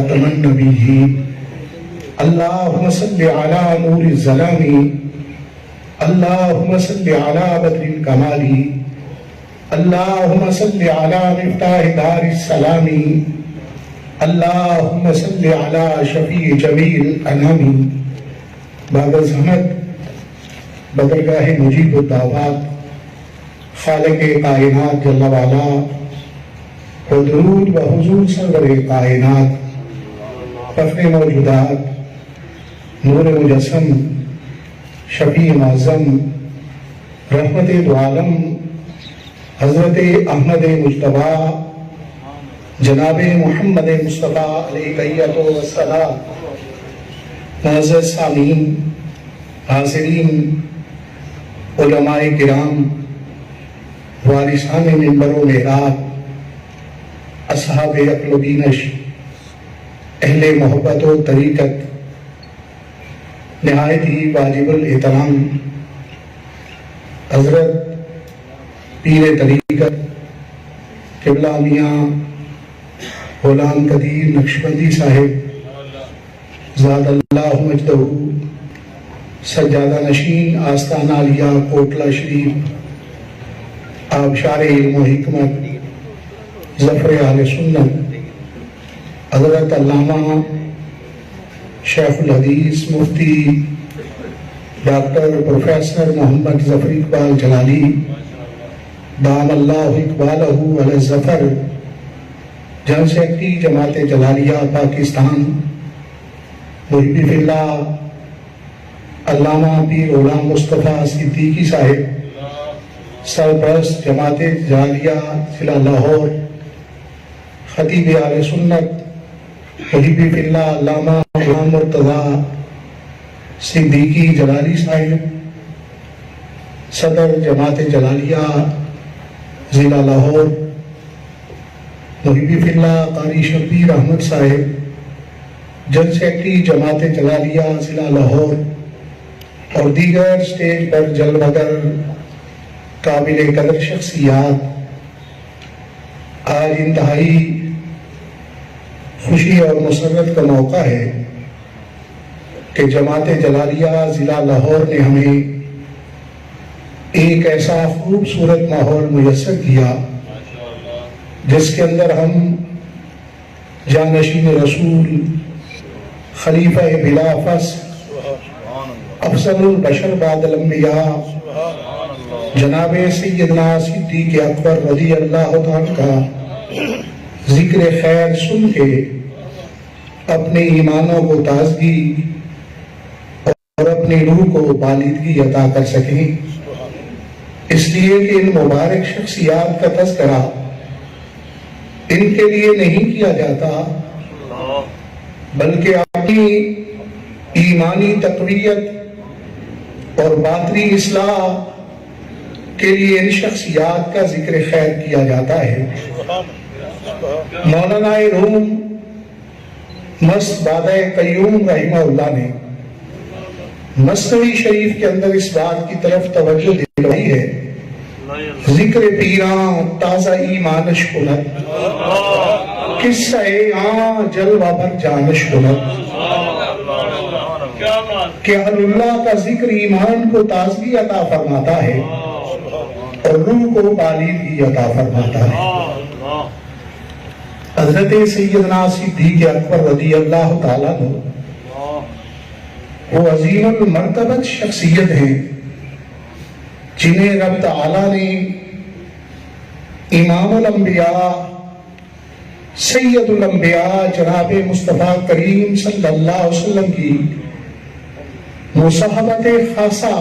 خاتم النبیین اللہم صلی علی نور الظلامی اللہم صلی علی بدر الکمالی اللہم صلی علی مفتاح دار السلامی اللہم صلی علی شفیع جمیع الانامی بعد از حمد بدرگاہ مجیب الدعوات خالق کائنات جل وعلا و درود و حضور سرور کائنات فخر موجودات نور مجسم شفیع معظم رحمت دو عالم حضرت احمد مجتبیٰ جناب محمد مصطفیٰ علیہ السلام معزز سامعین حاضرین علماء کرام وارثان منبر و محراب اصحاب عقل و بینش اہل محبت و طریقت نہایت ہی واجب الاحترام حضرت پیر طریقت قبلہ میاں غلام قدیر نقشبندی صاحب زاد اللہ مجدہ سجادہ نشین آستانہ علیہ کوٹلہ شریف آبشار علم و حکمت ظفر اہل سنت حضرت علامہ شیخ الحدیث مفتی ڈاکٹر پروفیسر محمد ظفر اقبال جلالی دام اللہ اقبالہ علی الظفر جنرل سیکرٹری جماعت جلالیہ پاکستان محب فی اللہ علامہ پیر غلام مصطفیٰ صدیقی صاحب سرپرست جماعت جلالیہ ضلع لاہور خطیب اہل سنت محب فی اللہ علامہ غلام مرتضیٰ صدیقی جلالی صاحب صدر جماعت جلالیہ ضلع لاہور محب فی اللہ قاری شبیر احمد صاحب جنرل سیکرٹری جماعت جلالیہ ضلع لاہور اور دیگر سٹیج پر جلوہ گر قابل قدر شخصیات، آج انتہائی خوشی اور مسرت کا موقع ہے کہ جماعت جلالیہ ضلع لاہور نے ہمیں ایک ایسا خوبصورت ماحول میسر کیا جس کے اندر ہم جانشین رسول خلیفہ بلا فصل افضل البشر بعد الانبیاء جناب سیدنا صدیق اکبر رضی اللہ عنہ کا ذکر خیر سن کے اپنے ایمانوں کو تازگی اور اپنی روح کو بالغی عطا کر سکیں، اس لیے کہ ان مبارک شخصیات کا تذکرہ ان کے لیے نہیں کیا جاتا بلکہ اپنی ایمانی تقویت اور باطنی اصلاح کے لیے ان شخصیات کا ذکر خیر کیا جاتا ہے۔ مولانا روم مست بادہ قیوم رحمہ اللہ نے مثنوی شریف کے اندر اس بات کی طرف توجہ دلائی ہے، ذکر پیراں تازہ ایمانش کند قصہ جلوہ بر جانش کند، کہ اللہ کا ذکر ایمان کو تازگی عطا فرماتا ہے اور روح کو بالغی عطا فرماتا ہے۔ حضرت سیدنا صدیق اکبر رضی اللہ تعالیٰ عنہ وہ عظیم المرتبت شخصیت ہیں جنہیں رب تعالیٰ نے امام الانبیاء سید الانبیاء جناب مصطفیٰ کریم صلی اللہ علیہ وسلم کی مصاحبت خاصہ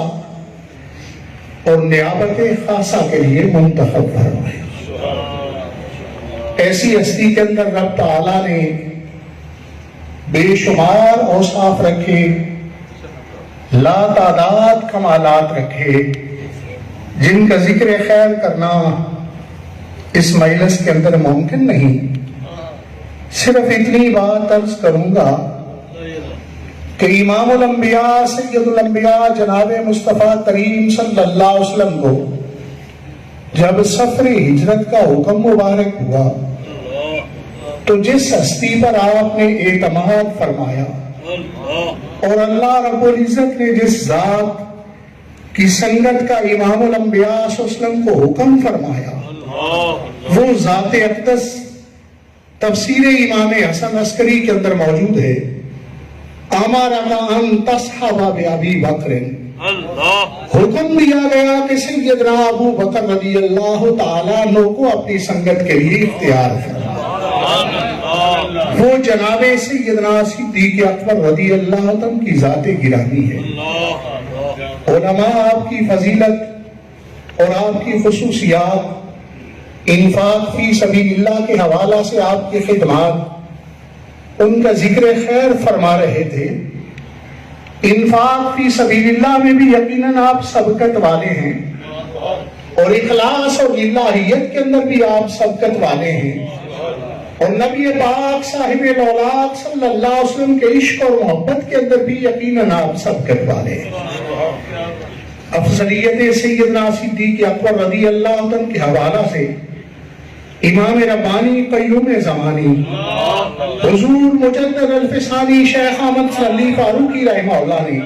اور نیابت خاصہ کے لیے منتخب فرمائے۔ ایسی ہستی کے اندر رب تعالیٰ نے بے شمار اوصاف رکھے، لا تعداد کمالات رکھے، جن کا ذکر خیر کرنا اس مجلس کے اندر ممکن نہیں۔ صرف اتنی بات عرض کروں گا کہ امام الانبیاء سید الانبیاء جناب مصطفیٰ کریم صلی اللہ علیہ وسلم کو جب سفر ہجرت کا حکم مبارک ہوا تو جس ہستی پر آپ نے اعتماد فرمایا اور اللہ رب العزت نے جس ذات کی سنگت کا امام الانبیاء صلی اللہ علیہ وسلم کو حکم فرمایا، وہ ذات اقدس تفسیر امام حسن عسکری کے اندر موجود ہے۔ امرک ان تصحب بابی بکر، حکم دیا گیا کہ سیدنا ابو بکر رضی اللہ تعالیٰ عنہ کو اپنی سنگت کے لیے اختیار فرمایا۔ وہ جناب سیدنا صدیق اکبر رضی اللہ عنہ کی ذات گرامی ہے۔ علماء آپ کی فضیلت اور آپ کی خصوصیات، انفاق فی سبیل اللہ کے حوالہ سے آپ کی خدمات، ان کا ذکر خیر فرما رہے تھے۔ انفاق فی سبیل اللہ میں بھی یقیناً آپ سبقت والے ہیں، اور اخلاص اور للہیت کے اندر بھی آپ سبقت والے ہیں، اور نبی پاک صاحب الاولاق صلی اللہ علیہ وسلم کے عشق اور محبت کے اندر بھی یقیناً آپ سبقت والے ہیں۔ افضلیت سیدنا صدیق اکبر رضی اللہ عنہ کے حوالہ سے امام ربانی قیوم زمانی حضور مجدد الفسانی شیخ احمد علی فاروقی رحمہ اللہ نے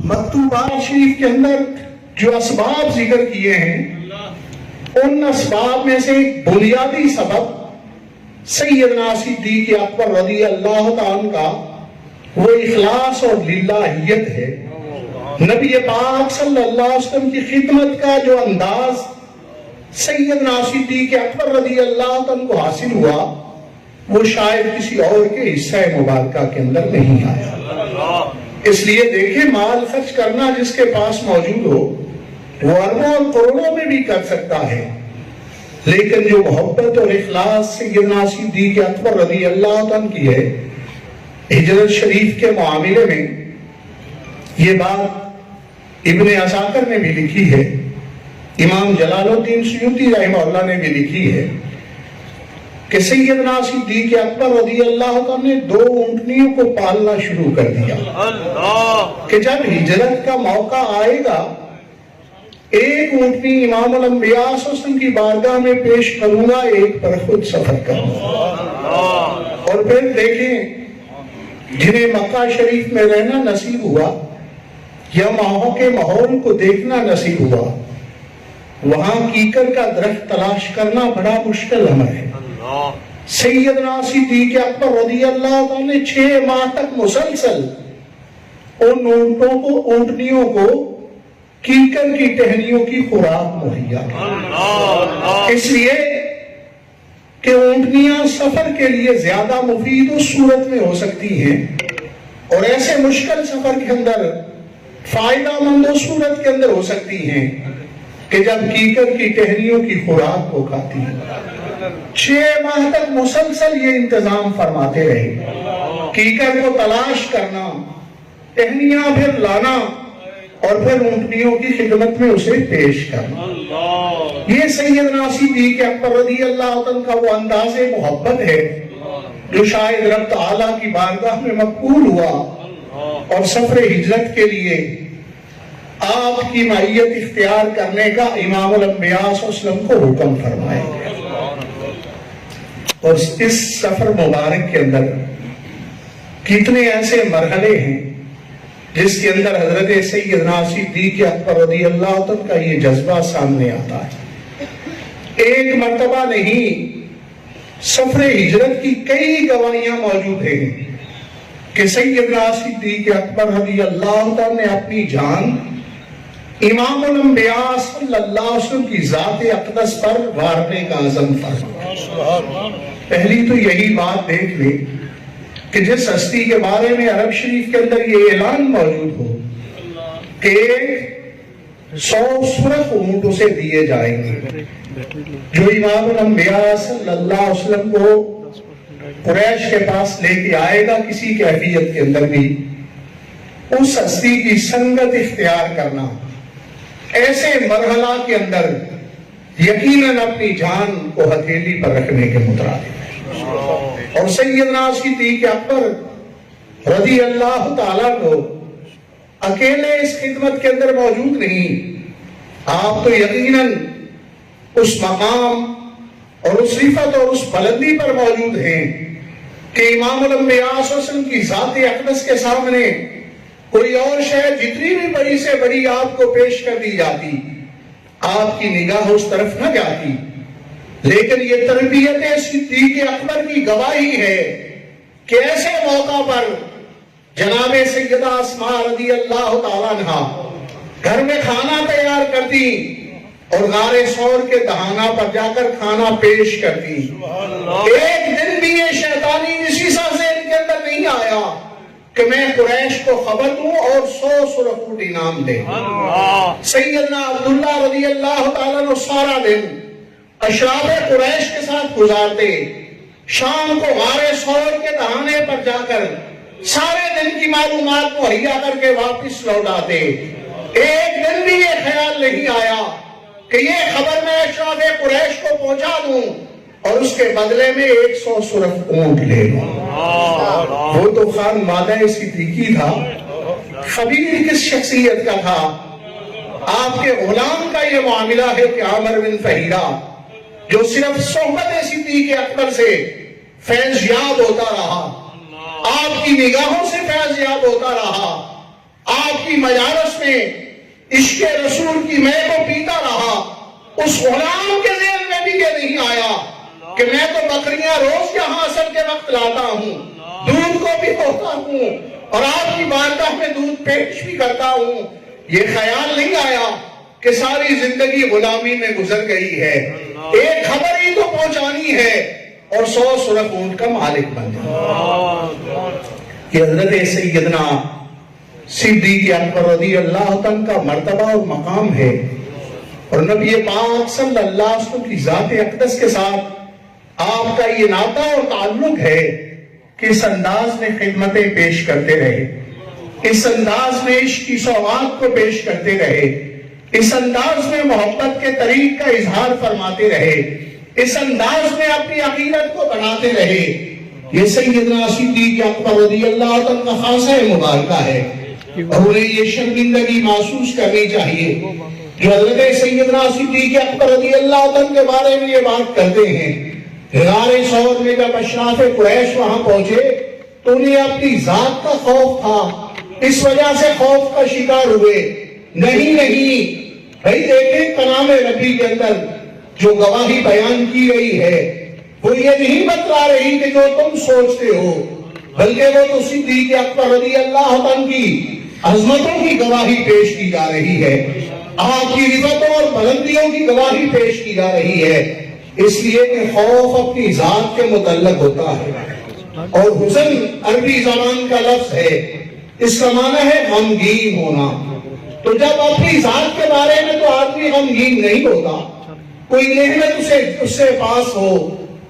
مکتوبات شریف کے اندر جو اسباب ذکر کیے ہیں، ان اسباب میں سے ایک بنیادی سبب سیدنا صدیق اکبر رضی اللہ عنہ کا وہ اخلاص اور للہیت ہے۔ نبی پاک صلی اللہ علیہ وسلم کی خدمت کا جو انداز سیدنا صدیق اکبر رضی اللہ عنہ کو حاصل ہوا، وہ شاید کسی اور کے حصہ مبارکہ کے اندر نہیں آیا۔ اس لیے دیکھیں، مال خرچ کرنا جس کے پاس موجود ہو وہ اربوں اور کروڑوں میں بھی کر سکتا ہے، لیکن جو محبت اور اخلاص سیدنا صدیق اکبر رضی اللہ عنہ کی ہے، ہجرت شریف کے معاملے میں یہ بات ابن عساکر نے بھی لکھی ہے، امام جلال الدین سیوطی رحمہ اللہ نے بھی لکھی ہے کہ سیدنا صدیق اکبر رضی اللہ عنہ نے 2 اونٹنیوں کو پالنا شروع کر دیا کہ جب ہجرت کا موقع آئے گا، ایک اونٹنی امام الانبیاء صلی اللہ علیہ وسلم کی بارگاہ میں پیش کروں گا، ایک پر خود سفر کروں گا۔ اور پھر دیکھیں، جنہیں مکہ شریف میں رہنا نصیب ہوا یا وہاں کے ماحول کو دیکھنا نصیب ہوا، وہاں کیکر کا درخت تلاش کرنا بڑا مشکل عمل ہے۔ سیدنا صدیق اکبر رضی اللہ عنہ نے 6 ماہ تک مسلسل ان اونٹوں کو، اونٹنیوں کو کیکر کی ٹہنیوں کی خوراک مہیا کی، اس لیے کہ اونٹنیاں سفر کے لیے زیادہ مفید اس صورت میں ہو سکتی ہیں، اور ایسے مشکل سفر کے اندر فائدہ مند اس صورت کے اندر ہو سکتی ہیں کہ جب کیکر کی ٹہنیوں کی خوراک کو کھاتی ہیں۔ 6 ماہ تک مسلسل یہ انتظام فرماتے رہے، کیکر کو تلاش کرنا، ٹہنیاں پھر لانا، اور پھر اونٹنیوں کی خدمت میں اسے پیش کرنا۔ یہ سیدنا صدیق اکبر رضی اللہ عنہ کا وہ انداز محبت ہے جو شاید رب تعالیٰ کی بارگاہ میں مقبول ہوا، اور سفر ہجرت کے لیے آپ کی معیت اختیار کرنے کا امام الانبیاء صلی اللہ علیہ وسلم کو حکم فرمائے گا۔ اور اس سفر مبارک کے اندر کتنے ایسے مرحلے ہیں جس کے اندر حضرت سیدنا صدیق اکبر رضی اللہ عنہ کا یہ جذبہ سامنے آتا ہے۔ ایک مرتبہ نہیں، سفر ہجرت کی کئی گواہیاں موجود ہیں کہ سیدنا صدیق اکبر رضی اللہ عنہ نے اپنی جان امام الانبیاء صلی اللہ علیہ وسلم کی ذات اقدس پر وارنے کا عزم فرمایا۔ پہلی تو یہی بات دیکھ لیں کہ جس ہستی کے بارے میں عرب شریف کے اندر یہ اعلان موجود ہو کہ 100 سرخ اونٹ اسے دیے جائیں گے، جو امام الانبیاء صلی اللہ علیہ وسلم کو قریش کے پاس لے کے آئے گا کسی کیفیت کے اندر بھی، اس ہستی کی سنگت اختیار کرنا، ایسے مرحلہ کے اندر یقیناً اپنی جان کو ہتھیلی پر رکھنے کے مترادف ہے۔ اور سیدنا صدیق اکبر رضی اللہ تعالیٰ کو اکیلے اس خدمت کے اندر موجود نہیں، آپ تو یقیناً اس مقام اور اس رفت اور اس بلندی پر موجود ہیں کہ امام الانبیاء صلی اللہ علیہ وسلم کی ذات اقدس کے سامنے کوئی اور شے جتنی بھی بڑی سے بڑی آپ کو پیش کر دی جاتی، آپ کی نگاہ اس طرف نہ جاتی. لیکن یہ تربیت صدیق اکبر کی گواہی ہے کہ ایسے موقع پر جناب سیدہ اسماء رضی اللہ تعالیٰ عنہا گھر میں کھانا تیار کرتی اور غار ثور کے دہانہ پر جا کر کھانا پیش کرتی. ایک دن بھی یہ شیطانی وسوسہ ذہن کے اندر نہیں آیا کہ میں قریش کو خبر دوں اور 100 سرخ اونٹ انعام دے. سیدنا عبداللہ رضی اللہ تعالیٰ عنہ سارا دن اشراف قریش کے ساتھ گزارتے، شام کو غار ثور کے دہانے پر جا کر سارے دن کی معلومات مہیا کر کے واپس لوٹاتے. ایک دن بھی یہ خیال نہیں آیا کہ یہ خبر میں اشراف قریش کو پہنچا دوں اور اس کے بدلے میں 100 سرخ اونٹ لے لوں. وہ تو خان مادہ صدیقی تھا. خبیر کس شخصیت کا تھا؟ آپ کے غلام کا یہ معاملہ ہے کہ عامر بن فہیرہ جو صرف صحبت صدیق اکبر سے فیض یاب ہوتا رہا، آپ کی نگاہوں سے فیض یاب ہوتا رہا، آپ کی مجالس میں عشق رسول کی مے کو پیتا رہا، اس غلام کے ذہن میں بھی یہ نہیں آیا کہ میں تو بکریاں روز یہاں عصر کے وقت لاتا ہوں، دودھ کو بھی ہوتا ہوں اور آپ کی بارگاہ میں دودھ پیش بھی کرتا ہوں. یہ خیال نہیں آیا کہ ساری زندگی غلامی میں گزر گئی ہے، ایک خبر ہی تو پہنچانی ہے اور 100 سرخ اونٹ کا مالک بن جائے. یہ حضرت سیدنا صدیق اکبر رضی اللہ عنہ کا مرتبہ اور مقام ہے. اور نبی پاک صلی اللہ علیہ وسلم کی ذات اقدس کے ساتھ آپ کا یہ ناطہ اور تعلق ہے کہ اس انداز میں خدمتیں پیش کرتے رہے، اس انداز میں عشق کی سوغات کو پیش کرتے رہے، اس انداز میں محبت کے طریق کا اظہار فرماتے رہے، اس انداز میں اپنی عقیدت کو بناتے رہے. یہ سیدنا صدیق اکبر رضی اللہ عنہ کا خاصہ مبارکہ ہے اور انہیں یہ شرمندگی محسوس کرنی چاہیے جو حضرت سیدنا صدیق اکبر رضی اللہ عنہ کے بارے میں یہ بات کرتے ہیں. غار ثور میں جب اشراف قریش وہاں پہنچے تو انہیں اپنی ذات کا خوف تھا، اس وجہ سے خوف کا شکار ہوئے. نہیں بھائی دیکھیں کلام ربی کے اندر جو گواہی بیان کی گئی ہے وہ یہ نہیں بتلا رہی کہ جو تم سوچتے ہو، بلکہ وہ تو صدیق اکبر رضی اللہ عنہ کی عظمتوں کی گواہی پیش کی جا رہی ہے، آپ کی رفتوں اور بلندیوں کی گواہی پیش کی جا رہی ہے. اس لیے کہ خوف اپنی ذات کے متعلق ہوتا ہے اور حزن عربی زبان کا لفظ ہے، اس کا معنی ہے غمگین ہونا. تو جب اپنی ذات کے بارے میں تو آدمی غمگین نہیں ہوتا، کوئی نعمت اس سے پاس ہو،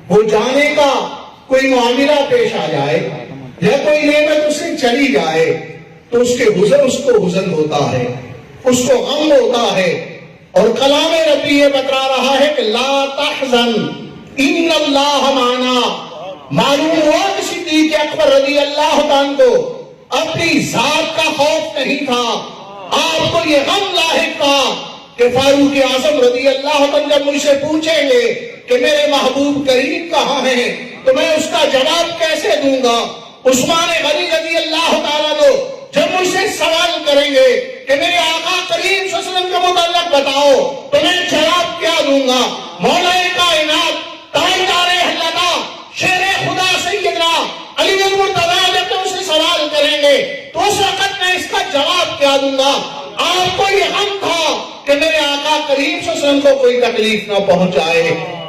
وہ جانے کا کوئی معاملہ پیش آ جائے یا کوئی نعمت اس سے چلی جائے تو اس کو حزن ہوتا ہے، اس کو غم ہوتا ہے. اور کلام ربی یہ بتلا رہا ہے کہ لا تحزن ان اللہ معنا. معلوم ہوا کہ صدیق اکبر رضی اللہ عنہ کو اپنی ذات کا خوف نہیں تھا، آپ کو یہ غم لاحق تھا کہ فاروق اعظم رضی اللہ عنہ جب مجھ سے پوچھیں گے کہ میرے محبوب کریم کہاں ہیں تو میں اس کا جواب کیسے دوں گا. عثمان غنی رضی اللہ تعالیٰ عنہ جب مجھ سے سوال کریں گے کہ میرے آقا کریم صلی اللہ علیہ وسلم کے متعلق بتاؤ تو میں جواب کیا دوں گا. مولا کائنات تاجدار اہلنا شیر خدا سیدنا علی المرتضیٰ جب تم سے سوال کریں گے تو اس وقت میں اس کا جواب کیا دوں گا. آپ کو یہ غم تھا کہ میرے آقا کریم صلی اللہ علیہ وسلم کو کوئی تکلیف نہ پہنچائے،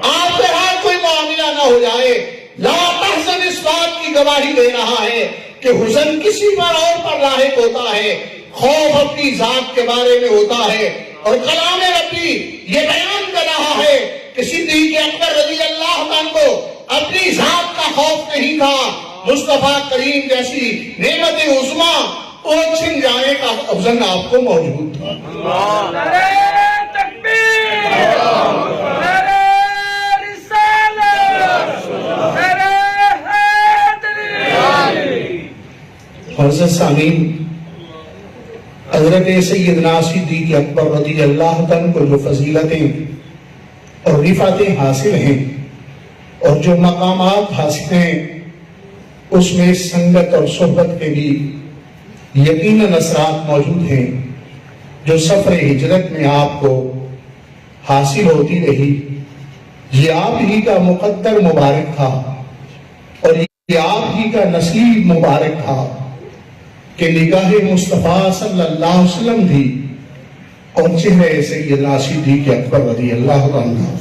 آپ کے ہاتھ کوئی معاملہ نہ ہو جائے. لا تحزن اس بات کی گواہی دے رہا ہے کہ حزن کسی پر اور پر لاحق ہوتا ہے، خوف اپنی ذات کے بارے میں ہوتا ہے. اور کلام ربی یہ بیان کر رہا ہے کہ صدیق اکبر رضی اللہ عنہ کو اپنی ذات کا خوف نہیں تھا، مصطفیٰ کریم جیسی نعمت عظمیٰ وہ چھن جانے کا حزن آپ کو موجود تھا. حضرت سامین، حضرت سیدنا صدیق اکبر رضی اللہ عنہ کو جو فضیلتیں اور رفعتیں حاصل ہیں اور جو مقامات حاصل ہیں اس میں سنگت اور صحبت کے بھی یقیناً اثرات موجود ہیں جو سفر ہجرت میں آپ کو حاصل ہوتی رہی۔ یہ آپ ہی کا مقدر مبارک تھا اور یہ آپ ہی کا نصیب مبارک تھا کہ نگاہ مصطفیٰ صلی اللہ علیہ وسلم تھی اور چہرے سیدنا صدیق اکبر رضی اللہ عنہ،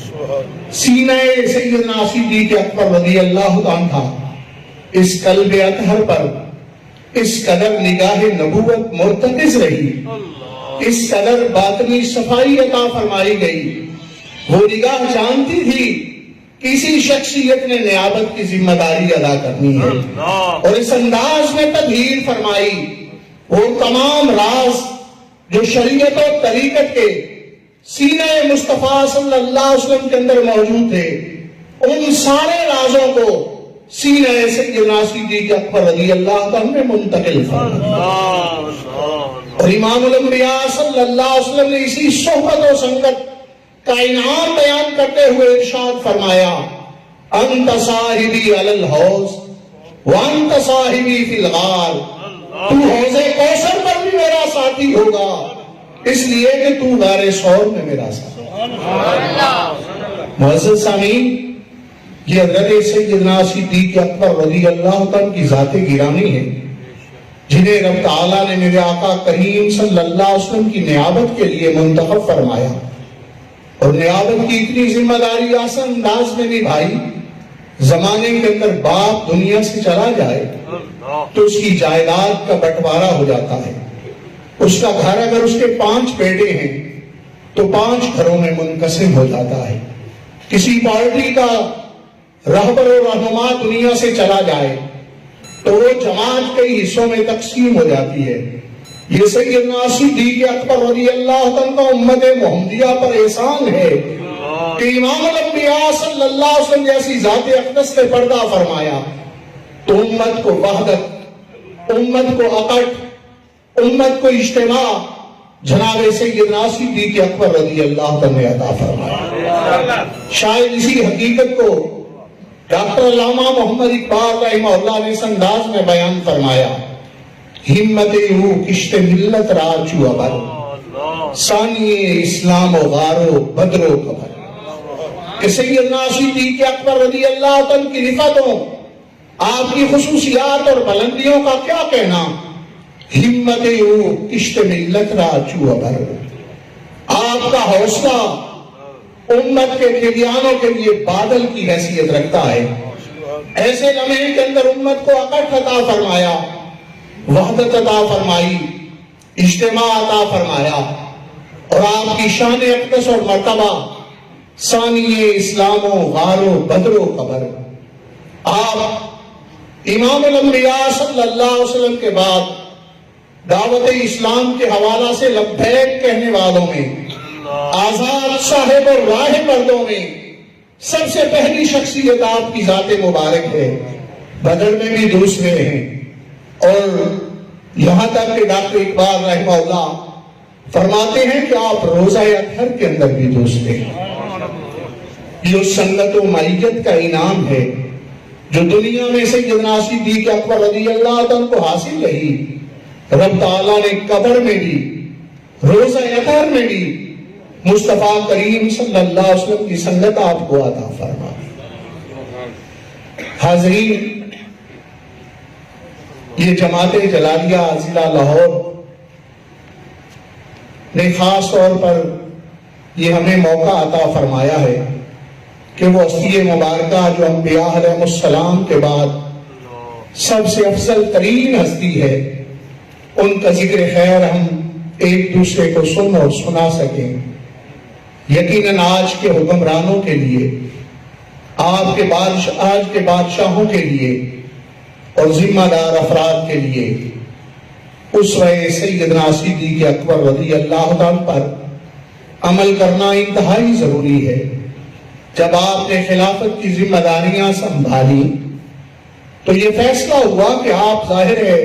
سینہ سیدنا صدیق اکبر رضی اللہ عنہ اس قلب اطہر پر اس قدر نگاہ نبوت مرتکز رہی، اس قدر باطنی صفائی عطا فرمائی گئی۔ وہ نگاہ جانتی تھی کسی شخصیت نے نیابت کی ذمہ داری ادا کرنی ہے، اور اس انداز میں تبہیر فرمائی وہ تمام راز جو شریعت و طریقت کے سینہ مصطفیٰ صلی اللہ علیہ وسلم کے اندر موجود تھے، ان سارے رازوں کو سینہ سیدنا صدیق اکبر رضی اللہ عنہ میں منتقل فرمایا۔ اور امام الانبیاء صلی اللہ علیہ وسلم نے اسی صحبت و سنگت کا انعام بیان کرتے ہوئے ارشاد فرمایا، انت صاحبی علی الحوض وانت صاحبی فی الغار، تو حوض کوثر پر بھی میرا ساتھی ہوگا اس لیے کہ تو غار ثور میں میرا ساتھی۔ معزز سامعین، یہ حضرت سیدنا صدیق اکبر رضی اللہ عنہ کی ذات گرامی ہے جنہیں رب تعالیٰ نے میرے آقا کریم صلی اللہ علیہ وسلم کی نیابت کے لیے منتخب فرمایا، اور نیابت کی اتنی ذمہ داری آسان انداز میں نبھائی۔ زمانے کے اندر باپ دنیا سے چلا جائے تو اس کی جائیداد کا بٹوارا ہو جاتا ہے، اس کا گھر اگر اس کے 5 بیٹے ہیں تو 5 گھروں میں منقسم ہو جاتا ہے۔ کسی پارٹی کا رہبر و رہنما دنیا سے چلا جائے تو وہ جماعت کئی حصوں میں تقسیم ہو جاتی ہے۔ یہ سیدنا صدیق اکبر رضی اللہ عنہ کا امت محمدیہ پر احسان ہے کہ امام الانبیاء صلی اللہ علیہ وسلم جیسی ذات اقدس نے پردہ فرمایا تو امت کو وحدت، امت کو اکٹ، امت کو اجتماع جناب سیدنا صدیق اکبر رضی اللہ عنہ نے عطا فرمایا۔ شاید اسی حقیقت کو ڈاکٹر علامہ محمد اقبال رحمہ اللہ نے اس انداز میں بیان فرمایا، ہمت او کشت ملت راچو ابر، ثانی اسلام و غارو بدر و قبر۔ کہ سیدنا صدیق اکبر رضی اللہ عنہ کی رفعتوں، آپ کی خصوصیات اور بلندیوں کا کیا کہنا۔ ہمت او کشت ملت راچو ابر، آپ کا حوصلہ امت کے قیدیانوں کے لیے بادل کی حیثیت رکھتا ہے۔ ایسے لمحے کے اندر امت کو اکٹ عطا فرمایا، وحدت عطا فرمائی، اجتماع عطا فرمایا، اور آپ کی شان اقدس اور مرتبہ ثانی اسلام و غار و بدر و قبر۔ آپ امام الانبیاء صلی اللہ علیہ وسلم کے بعد دعوت اسلام کے حوالہ سے لبیک کہنے والوں میں، آزاد صاحب اور راہ مردوں میں سب سے پہلی شخصیت آپ کی ذات مبارک ہے۔ بدر میں بھی دوسرے ہیں، اور یہاں تک کہ ڈاکٹر اقبال رحمہ اللہ فرماتے ہیں کہ آپ روزہ اطہر کے اندر بھی دوسرے ہیں۔ یہ اس سنگت و معیت کا انعام ہے جو دنیا میں سیدنا صدیق اکبر رضی اللہ عنہ کو حاصل رہی۔ رب تعالیٰ نے قبر میں بھی، روزہ اطہر میں بھی مصطفیٰ کریم صلی اللہ علیہ وسلم کی سنگت آپ کو عطا فرما۔ حاضرین، یہ جماعت جلالیہ ضلع لاہور نے خاص طور پر یہ ہمیں موقع عطا فرمایا ہے کہ وہ ہستی مبارکہ جو انبیاء علیہ السلام کے بعد سب سے افضل ترین ہستی ہے، ان کا ذکر خیر ہم ایک دوسرے کو سن اور سنا سکیں۔ یقیناً آج کے حکمرانوں کے لیے، آج کے بادشاہوں کے لیے اور ذمہ دار افراد کے لیے اسوہ سیدنا صدیق اکبر رضی اللہ عنہ پر عمل کرنا انتہائی ضروری ہے۔ جب آپ نے خلافت کی ذمہ داریاں سنبھالی تو یہ فیصلہ ہوا کہ آپ ظاہر ہے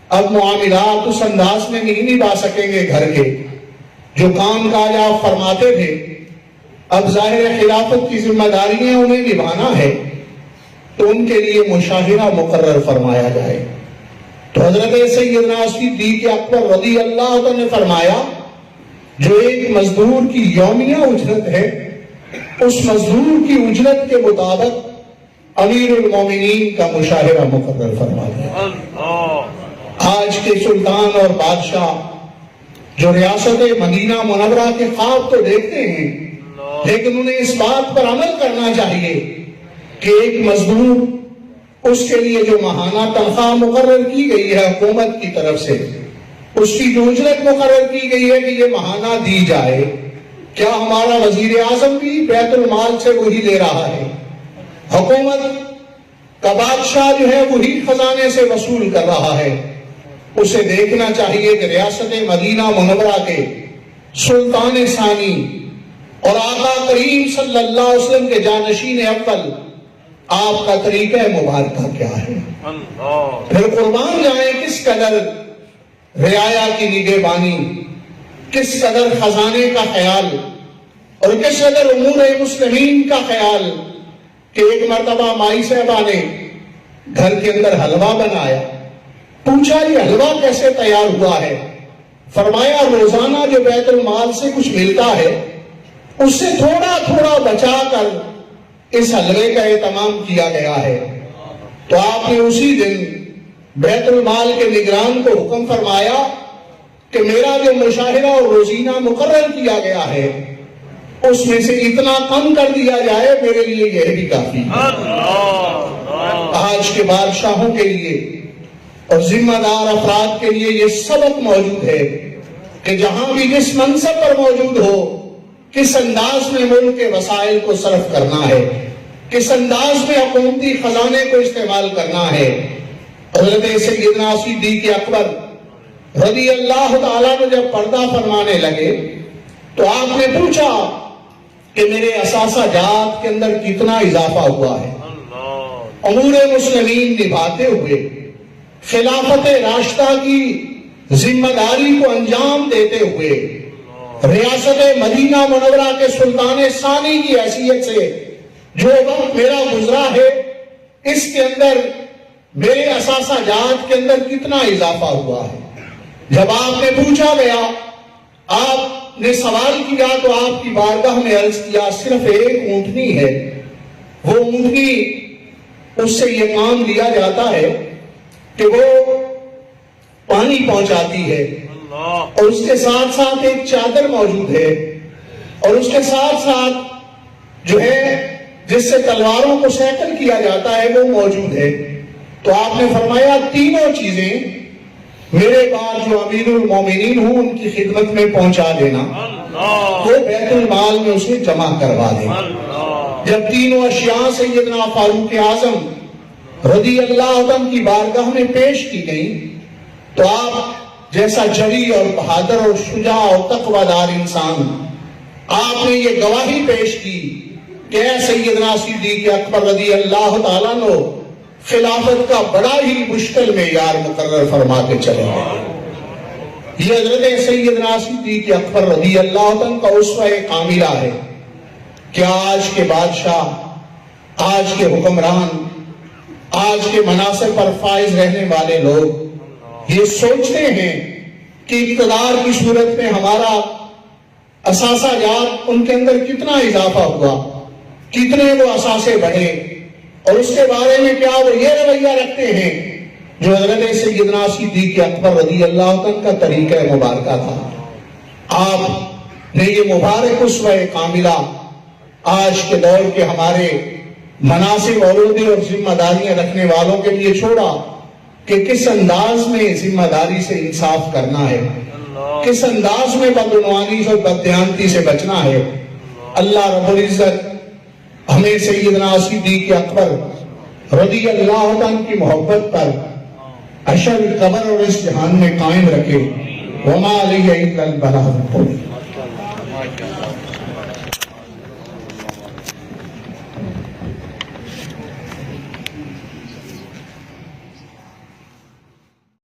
اب معاملات اس انداز میں نہیں نبھا سکیں گے گھر کے، جو کام کاج آپ فرماتے تھے اب ظاہر خلافت کی ذمہ داریاں انہیں نبھانا ہے تو ان کے لیے مشاہرہ مقرر فرمایا جائے. تو حضرت سیدنا صدیق اکبر رضی اللہ عنہ نے فرمایا جو ایک مزدور کی یومیہ اجرت ہے اس مزدور کی اجرت کے مطابق امیر المومنین کا مشاہرہ مقرر فرما دیا. آج کے سلطان اور بادشاہ جو ریاست مدینہ منورہ کے خواب تو دیکھتے ہیں لیکن انہیں اس بات پر عمل کرنا چاہیے کہ ایک مزدور اس کے لیے جو ماہانہ تنخواہ مقرر کی گئی ہے حکومت کی طرف سے اس کی جو اجرت مقرر کی گئی ہے کہ یہ ماہانہ دی جائے. کیا ہمارا وزیر اعظم بھی بیت المال سے وہی لے رہا ہے؟ حکومت کا بادشاہ جو ہے وہی خزانے سے وصول کر رہا ہے. اسے دیکھنا چاہیے کہ ریاست مدینہ منورہ کے سلطان ثانی اور آقا کریم صلی اللہ علیہ وسلم کے جانشین اول آپ کا طریقہ مبارکہ کیا ہے. پھر قربان جائیں کس قدر رعایا کی نگہبانی، کس قدر خزانے کا خیال اور کس قدر امور مسلمین کا خیال کہ ایک مرتبہ مائی صاحبہ نے گھر کے اندر حلوہ بنایا. پوچھا یہ حلوہ کیسے تیار ہوا ہے؟ فرمایا روزانہ جو بیت المال سے کچھ ملتا ہے اس سے تھوڑا تھوڑا بچا کر اس حلوے کا اہتمام کیا گیا ہے. تو آپ نے اسی دن بیت المال کے نگران کو حکم فرمایا کہ میرا جو مشاہرہ اور روزینہ مقرر کیا گیا ہے اس میں سے اتنا کم کر دیا جائے، میرے لیے یہ بھی کافی ہے. آج کے بادشاہوں کے لیے اور ذمہ دار افراد کے لیے یہ سبق موجود ہے کہ جہاں بھی جس منصب پر موجود ہو کس انداز میں ملک کے وسائل کو صرف کرنا ہے، کس انداز میں حکومتی خزانے کو استعمال کرنا ہے. حضرت سیدنا صدیق اکبر رضی اللہ تعالیٰ نے جب پردہ فرمانے لگے تو آپ نے پوچھا کہ میرے اثاثہ جات کے اندر کتنا اضافہ ہوا ہے. امور مسلمین نبھاتے ہوئے خلافت راشدہ کی ذمہ داری کو انجام دیتے ہوئے ریاست مدینہ منورہ کے سلطان ثانی کی حیثیت سے جو وقت میرا گزرا ہے اس کے اندر میرے اثاثہ جات کے اندر کتنا اضافہ ہوا ہے. جب آپ نے پوچھا گیا، آپ نے سوال کیا تو آپ کی بارگاہ میں عرض کیا صرف ایک اونٹنی ہے، وہ اونٹنی اس سے یہ کام لیا جاتا ہے کہ وہ پانی پہنچاتی ہے اور اس کے ساتھ ساتھ ایک چادر موجود ہے اور اس کے ساتھ ساتھ جو ہے جس سے تلواروں کو سیکل کیا جاتا ہے وہ موجود ہے. تو آپ نے فرمایا تینوں چیزیں میرے بعد جو امیر المومنین ہوں ان کی خدمت میں پہنچا دینا، تو بیت المال میں اسے جمع کروا دینا. جب تینوں اشیاء سیدنا فاروق اعظم رضی اللہ عنہ کی بارگاہ میں پیش کی گئی تو آپ جیسا جری اور بہادر اور شجاع اور تقوی دار انسان، آپ نے یہ گواہی پیش کی کہ اے سیدنا صدیق اکبر رضی اللہ تعالیٰ عنہ خلافت کا بڑا ہی مشکل معیار مقرر فرما کے چلے گئے. یہ حضرت سیدنا صدیق اکبر رضی اللہ عنہ کا اسوہ کاملہ ہے. کیا آج کے بادشاہ، آج کے حکمران، آج کے مناصب پر فائز رہنے والے لوگ یہ سوچتے ہیں کہ اقتدار کی صورت میں ہمارا اثاثہ جات ان کے اندر کتنا اضافہ ہوا، کتنے وہ اثاثے بڑھے، اور اس کے بارے میں کیا وہ یہ رویہ رکھتے ہیں جو حضرت سیدنا صدیق اکبر رضی اللہ عنہ کا طریقہ مبارکہ تھا. آپ نے یہ مبارک اسوہ کاملہ آج کے دور کے ہمارے مناصب عہدے اور ذمہ داریاں رکھنے والوں کے لیے چھوڑا کہ کس انداز میں ذمہ داری سے انصاف کرنا ہے، کس انداز میں بدعنوانی اور بددیانتی سے بچنا ہے. اللہ رب العزت ہمیں سیدنا صدیق اکبر رضی اللہ عنہ کی محبت پر حشر، قبر اور اس جہان میں قائم رکھے. وما علیہ الا البلاغ المبین.